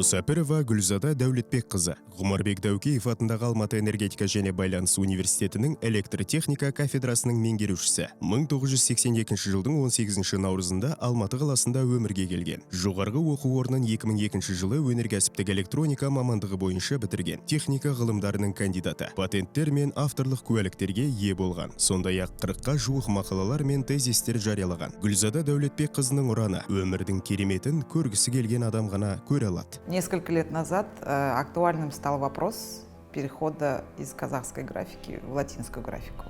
Мұсапірова Гүлзада Дәулетбекқызы. Ғұмарбек Дәукеев атындағы Алматы энергетика және байланыс университетінің электротехника кафедрасының меңгерушісі. 1982 жылдың 18 наурызында Алматы қаласында өмірге келген. Жоғарғы оқу орнын 2002 жылы өнеркәсіптік электроника мамандығы бойынша бітірген. Техника ғылымдарының кандидаты. Патенттер мен авторлық куәліктерге ие болған. Сондай-ақ 40-қа жуық мақалалар мен тезистер жариялаған. Гүлзада Дәулетбекқызының ұраны өмірдің кереметін көргісі келген адам ғана көре алады. Несколько лет назад актуальным стал вопрос перехода из казахской графики в латинскую графику.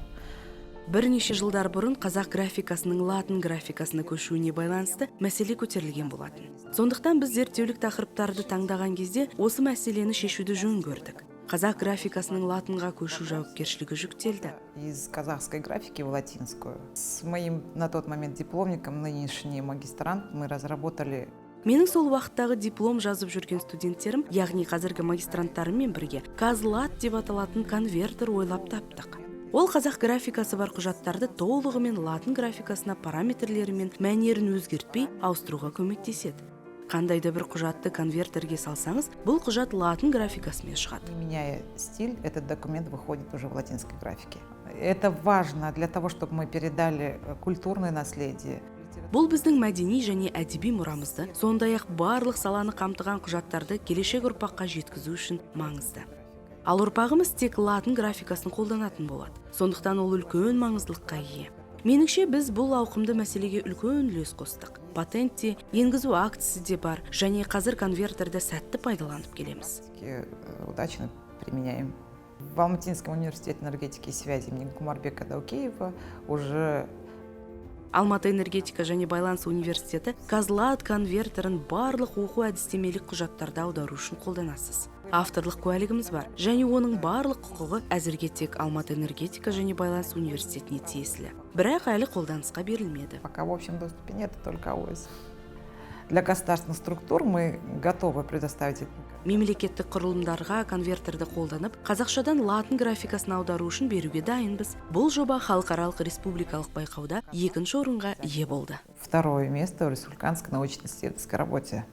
Бірнеше жылдар бұрын қазақ графикасының латын графикасына көшуіне байланысты мәселе көтерілген болатын. Сондықтан біз зерттеулік тақырыптарды таңдаған кезде осы мәселені шешуді жөн көрдік. Қазақ графикасының латынға көшу жауапкершілігі жүктелді. Из казахской графики в латинскую. С моим на тот момент дипломником, нынешний магистрант, мы разработали. Менің сол уақыттағы диплом жазып жүрген студенттерім, яғни қазіргі магистранттарыммен бірге казлат деп аталатын конвертер ойлап таптық. Ол қазақ графикасы бар құжаттарды толығымен латын графикасына параметрлері мен мәнерін өзгертпей ауыстыруға көмектеседі. Қандайда бір құжатты конвертерге салсаңыз, бұл құжат латын графикасымен шығады. Меняя стиль, этот документ выходит уже в латинской графике. Это важно для того, чтобы мы передали культурное наследие. Бұл біздің мәдени және әдеби мұрамызды, сондай-ақ барлық саланы қамтыған құжаттарды келешек ұрпаққа жеткізу үшін маңызды. Ал ұрпағымыз тек латын графикасын қолданатын болады. Сондықтан ол үлкен маңыздылыққа ие. Меніңше біз бұл ауқымды мәселеге үлкен үлес қостық. Патентте, енгізу актісі де бар, және қазір конвертерді сәтті пайдаланып келеміз. Удачно применяем. В Алматинском университете энергетики и связи имени Ғұмарбека Дәукеева уже Алматы энергетика және байланыс университеті казлат конвертерін барлық оқу әдістемелік құжаттарды аудару үшін қолданасыз. Авторлық куәлігіміз бар, және оның барлық құқығы әзірге тек Алматы энергетика және байланыс университетіне тиесілі. Бірақ әлі қолданысқа берілмеді. Пока в общем доступе нет, только АОС. Для государственных структур мы готовы предоставить. Мемлекеттік құрылымдарға конвертерді қолданып, қазақшадан латын графикасын аудару үшін беруге дайынбыз. Бұл жоба халықаралық республикалық байқауда екінші орынға ие болды. Второе место в республиканской научно-исследовательской работе.